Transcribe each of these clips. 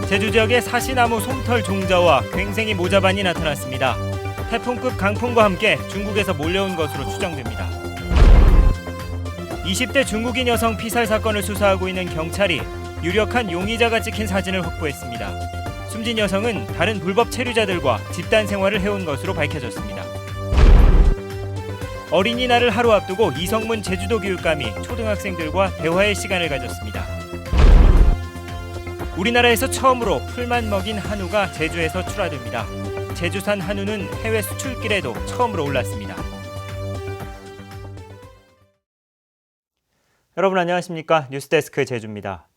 제주 지역에 사시나무 솜털 종자와 괭생이 모자반이 나타났습니다. 태풍급 강풍과 함께 중국에서 몰려온 것으로 추정됩니다. 20대 중국인 여성 피살 사건을 수사하고 있는 경찰이 유력한 용의자가 찍힌 사진을 확보했습니다. 숨진 여성은 다른 불법 체류자들과 집단 생활을 해온 것으로 밝혀졌습니다. 어린이날을 하루 앞두고 이성문 제주도 교육감이 초등학생들과 대화의 시간을 가졌습니다. 우리나라에서 처음으로 풀만 먹인 한우가 제주에서 출하됩니다. 제주산 한우는 해외 수출길에도 처음으로 올랐습니다. 여러분 안녕하십니까? 뉴스데스크 제주입니다.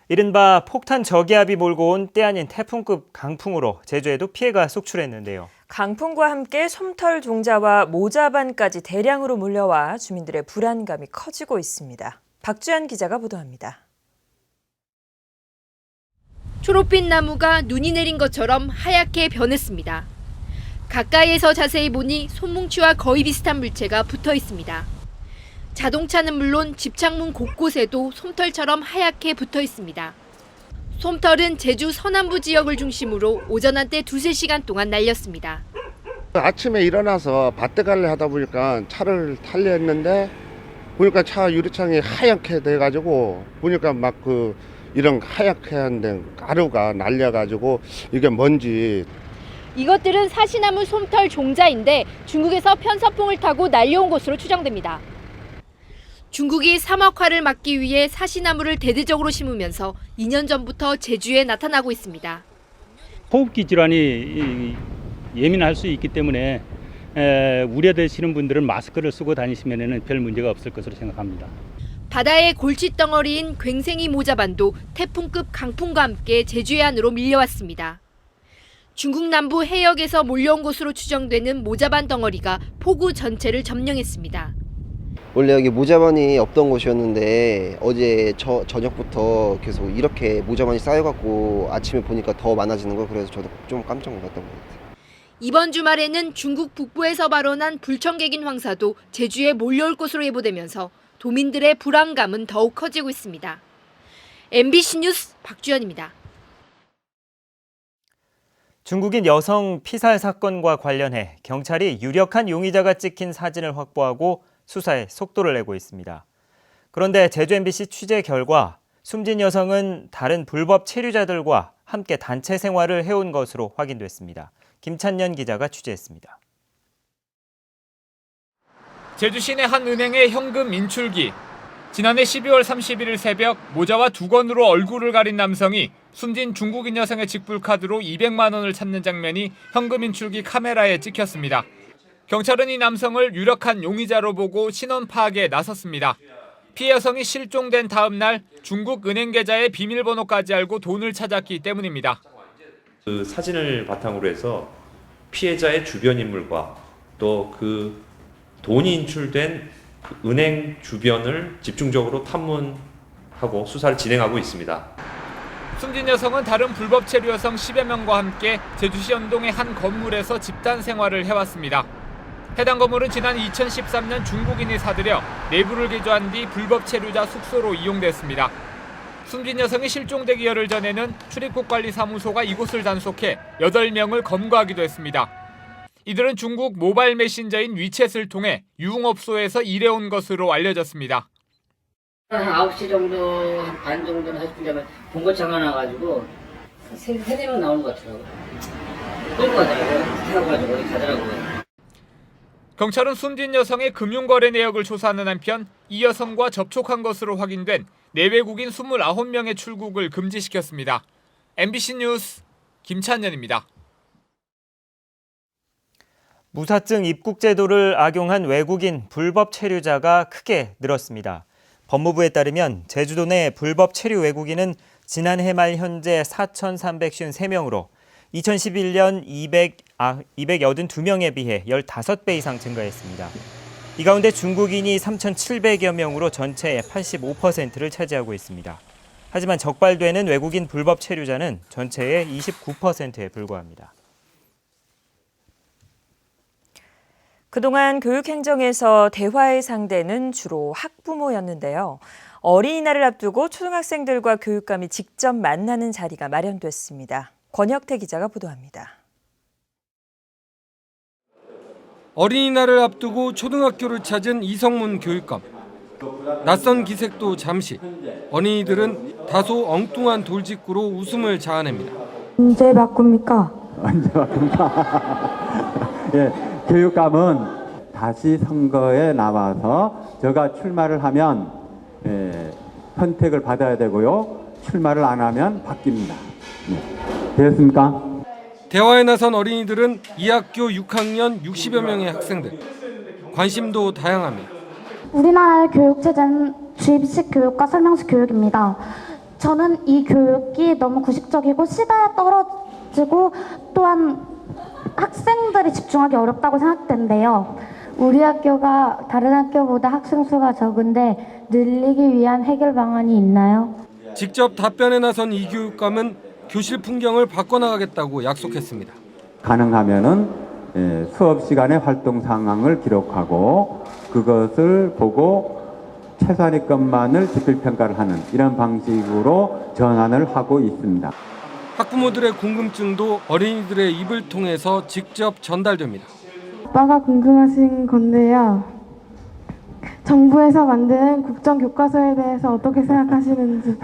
이른바 폭탄 저기압이 몰고 온 때 아닌 태풍급 강풍으로 제주에도 피해가 속출했는데요. 강풍과 함께 솜털 종자와 모자반까지 대량으로 몰려와 주민들의 불안감이 커지고 있습니다. 박주연 기자가 보도합니다. 초록빛 나무가 눈이 내린 것처럼 하얗게 변했습니다. 가까이에서 자세히 보니 손뭉치와 거의 비슷한 물체가 붙어 있습니다. 자동차는 물론 집창문 곳곳에도 솜털처럼 하얗게 붙어 있습니다. 솜털은 제주 서남부 지역을 중심으로 오전 한때 2-3시간 동안 날렸습니다. 아침에 일어나서 밭에 갈래 하다 보니까 차를 타려 했는데 보니까 차 유리창이 하얗게 돼가지고 보니까 막 이런 하얗게 한 가루가 날려가지고 이게 뭔지. 이것들은 사시나무 솜털 종자인데 중국에서 편서풍을 타고 날려온 것으로 추정됩니다. 중국이 사막화를 막기 위해 사시나무를 대대적으로 심으면서 2년 전부터 제주에 나타나고 있습니다. 호흡기 질환이 예민할 수 있기 때문에 우려되시는 분들은 마스크를 쓰고 다니시면 별 문제가 없을 것으로 생각합니다. 바다의 골칫덩어리인 괭생이 모자반도 태풍급 강풍과 함께 제주해 안으로 밀려왔습니다. 중국 남부 해역에서 몰려온 것으로 추정되는 모자반 덩어리가 포구 전체를 점령했습니다. 원래 여기 모자반이 없던 곳이었는데 어제 저녁부터 계속 이렇게 모자반이 쌓여갖고 아침에 보니까 더 많아지는 거, 그래서 저도 좀 깜짝 놀랐던 것 같아요. 이번 주말에는 중국 북부에서 발원한 불청객인 황사도 제주에 몰려올 것으로 예보되면서 도민들의 불안감은 더욱 커지고 있습니다. MBC 뉴스 박주연입니다. 중국인 여성 피살 사건과 관련해 경찰이 유력한 용의자가 찍힌 사진을 확보하고 수사에 속도를 내고 있습니다. 그런데 제주 MBC 취재 결과 숨진 여성은 다른 불법 체류자들과 함께 단체 생활을 해온 것으로 확인됐습니다. 김찬년 기자가 취재했습니다. 제주 시내 한 은행의 현금 인출기. 지난해 12월 31일 새벽 모자와 두건으로 얼굴을 가린 남성이 숨진 중국인 여성의 직불카드로 200만 원을 찾는 장면이 현금 인출기 카메라에 찍혔습니다. 경찰은 이 남성을 유력한 용의자로 보고 신원 파악에 나섰습니다. 피해 여성이 실종된 다음 날 중국 은행 계좌의 비밀번호까지 알고 돈을 찾았기 때문입니다. 그 사진을 바탕으로 해서 피해자의 주변 인물과 또 그 돈이 인출된 은행 주변을 집중적으로 탐문하고 수사를 진행하고 있습니다. 숨진 여성은 다른 불법 체류 여성 10여 명과 함께 제주시 연동의 한 건물에서 집단 생활을 해왔습니다. 해당 건물은 지난 2013년 중국인이 사들여 내부를 개조한 뒤 불법 체류자 숙소로 이용됐습니다. 숨진 여성이 실종되기 열흘 전에는 출입국관리사무소가 이곳을 단속해 8명을 검거하기도 했습니다. 이들은 중국 모바일 메신저인 위챗을 통해 유흥업소에서 일해온 것으로 알려졌습니다. 한 9시 정도, 반 정도는 40분 되면 본거차가 나와가지고 3-4명 나오는 것 같더라고요. 끌고 가더라고요. 타고 가지고 가더라고요. 경찰은 숨진 여성의 금융거래 내역을 조사하는 한편 이 여성과 접촉한 것으로 확인된 내외국인 29명의 출국을 금지시켰습니다. MBC 뉴스 김찬년입니다. 무사증 입국 제도를 악용한 외국인 불법 체류자가 크게 늘었습니다. 법무부에 따르면 제주도 내 불법 체류 외국인은 지난해 말 현재 4,353명으로 2011년 282명에 비해 15배 이상 증가했습니다. 이 가운데 중국인이 3,700여 명으로 전체의 85%를 차지하고 있습니다. 하지만 적발되는 외국인 불법 체류자는 전체의 29%에 불과합니다. 그동안 교육행정에서 대화의 상대는 주로 학부모였는데요. 어린이날을 앞두고 초등학생들과 교육감이 직접 만나는 자리가 마련됐습니다. 권혁태 기자가 보도합니다. 어린이날을 앞두고 초등학교를 찾은 이성문 교육감. 낯선 기색도 잠시. 어린이들은 다소 엉뚱한 돌직구로 웃음을 자아냅니다. 언제 바꿉니까? 언제 바꿉니까? 예, 교육감은 다시 선거에 나와서 제가 출마를 하면 선택을 받아야 되고요. 출마를 안 하면 바뀝니다. 되었습니까? 대화에 나선 어린이들은 이 학교 6학년 60여 명의 학생들. 관심도 다양합니다. 우리나라의 교육체제는 주입식 교육과 설명식 교육입니다. 저는 이 교육이 너무 구식적이고 시대에 떨어지고 또한 학생들이 집중하기 어렵다고 생각되는데요. 우리 학교가 다른 학교보다 학생 수가 적은데 늘리기 위한 해결 방안이 있나요? 직접 답변에 나선 이 교육감은 교실 풍경을 바꿔나가겠다고 약속했습니다. 가능하면은 수업 시간의 활동 상황을 기록하고 그것을 보고 최소한의 것만을 지필평가를 하는 이런 방식으로 전환을 하고 있습니다. 학부모들의 궁금증도 어린이들의 입을 통해서 직접 전달됩니다. 아빠가 궁금하신 건데요. 정부에서 만든 국정교과서에 대해서 어떻게 생각하시는지.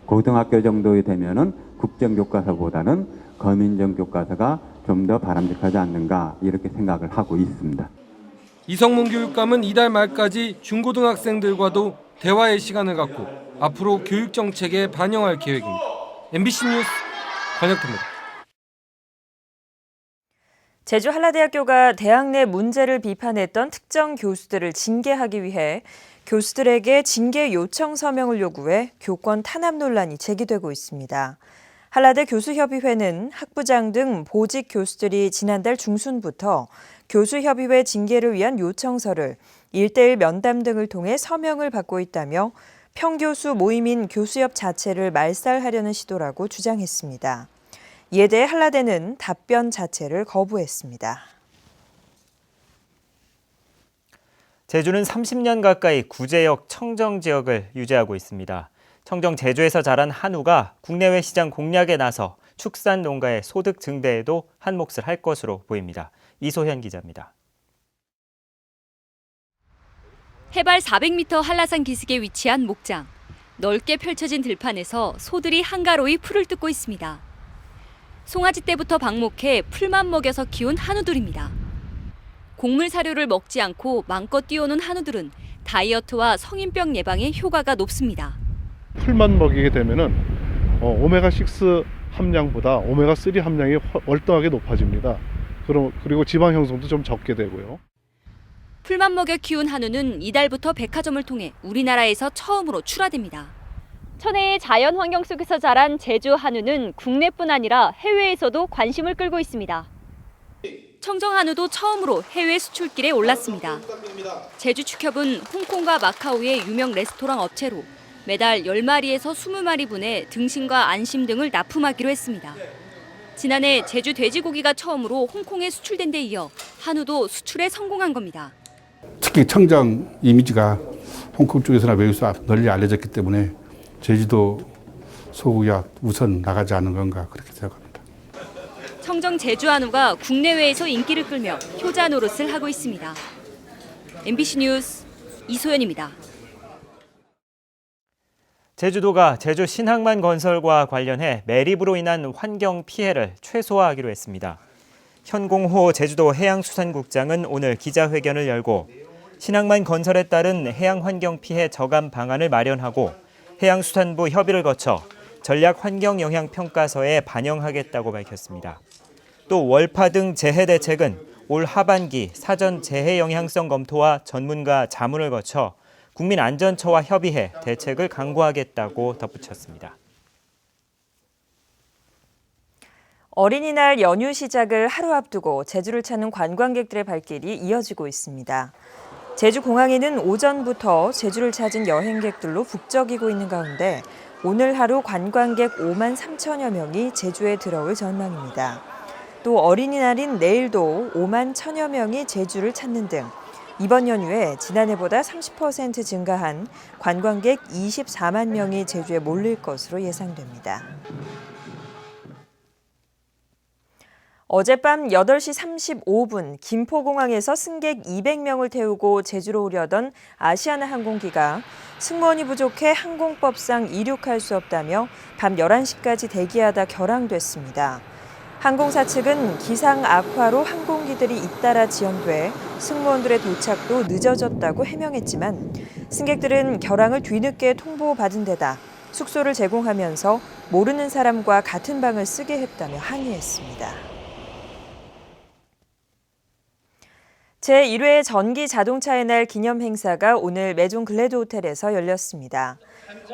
고등학교 정도 되면은 국정교과서보다는 거민정 교과서가 좀 더 바람직하지 않는가 이렇게 생각을 하고 있습니다. 이성문 교육감은 이달 말까지 중고등학생들과도 대화의 시간을 갖고 앞으로 교육 정책에 반영할 계획입니다. MBC 뉴스 권혁태입니다. 제주 한라대학교가 대학 내 문제를 비판했던 특정 교수들을 징계하기 위해 교수들에게 징계 요청 서명을 요구해 교권 탄압 논란이 제기되고 있습니다. 한라대 교수협의회는 학부장 등 보직 교수들이 지난달 중순부터 교수협의회 징계를 위한 요청서를 1:1 면담 등을 통해 서명을 받고 있다며 평교수 모임인 교수협 자체를 말살하려는 시도라고 주장했습니다. 이에 대해 한라대는 답변 자체를 거부했습니다. 제주는 30년 가까이 구제역 청정 지역을 유지하고 있습니다. 청정 제주에서 자란 한우가 국내외 시장 공략에 나서 축산 농가의 소득 증대에도 한 몫을 할 것으로 보입니다. 이소현 기자입니다. 해발 400m 한라산 기슭에 위치한 목장. 넓게 펼쳐진 들판에서 소들이 한가로이 풀을 뜯고 있습니다. 송아지 때부터 방목해 풀만 먹여서 키운 한우들입니다. 곡물 사료를 먹지 않고 마음껏 뛰어오는 한우들은 다이어트와 성인병 예방에 효과가 높습니다. 풀만 먹이게 되면은 오메가6 함량보다 오메가3 함량이 월등하게 높아집니다. 그리고 지방 형성도 좀 적게 되고요. 풀만 먹여 키운 한우는 이달부터 백화점을 통해 우리나라에서 처음으로 출하됩니다. 천혜의 자연 환경 속에서 자란 제주 한우는 국내뿐 아니라 해외에서도 관심을 끌고 있습니다. 청정 한우도 처음으로 해외 수출길에 올랐습니다. 제주 축협은 홍콩과 마카오의 유명 레스토랑 업체로 매달 10마리에서 20마리 분의 등심과 안심 등을 납품하기로 했습니다. 지난해 제주 돼지고기가 처음으로 홍콩에 수출된 데 이어 한우도 수출에 성공한 겁니다. 특히 청정 이미지가 홍콩 쪽에서나 외국에서 널리 알려졌기 때문에 제주도 소고기가 우선 나가지 않는 건가 그렇게 생각합니다. 청정 제주 한우가 국내외에서 인기를 끌며 효자 노릇을 하고 있습니다. MBC 뉴스 이소연입니다. 제주도가 제주 신항만 건설과 관련해 매립으로 인한 환경 피해를 최소화하기로 했습니다. 현공호 제주도 해양수산국장은 오늘 기자회견을 열고 신항만 건설에 따른 해양환경 피해 저감 방안을 마련하고 해양수산부 협의를 거쳐 전략환경영향평가서에 반영하겠다고 밝혔습니다. 또 월파 등 재해 대책은 올 하반기 사전 재해 영향성 검토와 전문가 자문을 거쳐 국민안전처와 협의해 대책을 강구하겠다고 덧붙였습니다. 어린이날 연휴 시작을 하루 앞두고 제주를 찾는 관광객들의 발길이 이어지고 있습니다. 제주공항에는 오전부터 제주를 찾은 여행객들로 북적이고 있는 가운데 오늘 하루 관광객 5만 3천여 명이 제주에 들어올 전망입니다. 또 어린이날인 내일도 5만 1천여 명이 제주를 찾는 등 이번 연휴에 지난해보다 30% 증가한 관광객 24만 명이 제주에 몰릴 것으로 예상됩니다. 어젯밤 8시 35분 김포공항에서 승객 200명을 태우고 제주로 오려던 아시아나 항공기가 승무원이 부족해 항공법상 이륙할 수 없다며 밤 11시까지 대기하다 결항됐습니다. 항공사 측은 기상 악화로 항공기들이 잇따라 지연돼 승무원들의 도착도 늦어졌다고 해명했지만 승객들은 결항을 뒤늦게 통보받은 데다 숙소를 제공하면서 모르는 사람과 같은 방을 쓰게 했다며 항의했습니다. 제1회 전기 자동차의 날 기념 행사가 오늘 매종 글래드 호텔에서 열렸습니다.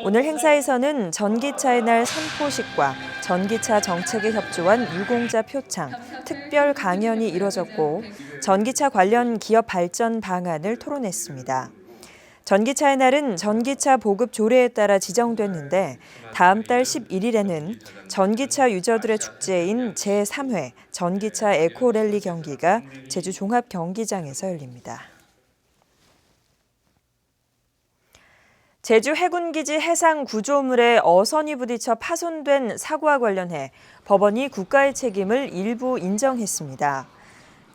오늘 행사에서는 전기차의 날 선포식과 전기차 정책에 협조한 유공자 표창, 특별 강연이 이뤄졌고 전기차 관련 기업 발전 방안을 토론했습니다. 전기차의 날은 전기차 보급 조례에 따라 지정됐는데 다음 달 11일에는 전기차 유저들의 축제인 제3회 전기차 에코랠리 경기가 제주 종합경기장에서 열립니다. 제주 해군기지 해상 구조물에 어선이 부딪혀 파손된 사고와 관련해 법원이 국가의 책임을 일부 인정했습니다.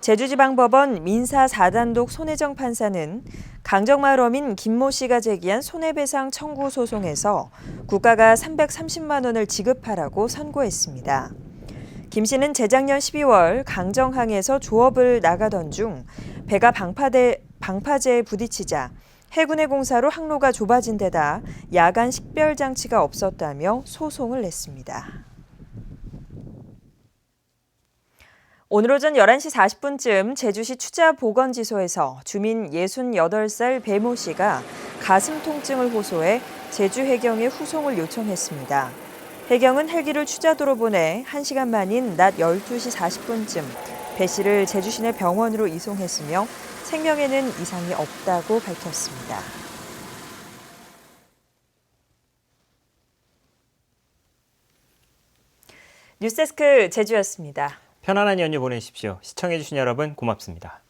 제주지방법원 민사 4단독 손혜정 판사는 강정마을 어민 김모 씨가 제기한 손해배상 청구 소송에서 국가가 330만 원을 지급하라고 선고했습니다. 김 씨는 재작년 12월 강정항에서 조업을 나가던 중 배가 방파제에 부딪히자 해군의 공사로 항로가 좁아진 데다 야간 식별 장치가 없었다며 소송을 냈습니다. 오늘 오전 11시 40분쯤 제주시 추자보건지소에서 주민 68살 배모 씨가 가슴 통증을 호소해 제주해경에 후송을 요청했습니다. 해경은 헬기를 추자도로 보내 1시간 만인 낮 12시 40분쯤 배 씨를 제주 시내 병원으로 이송했으며 생명에는 이상이 없다고 밝혔습니다. 뉴스데스크 제주였습니다. 편안한 연휴 보내십시오. 시청해주신 여러분 고맙습니다.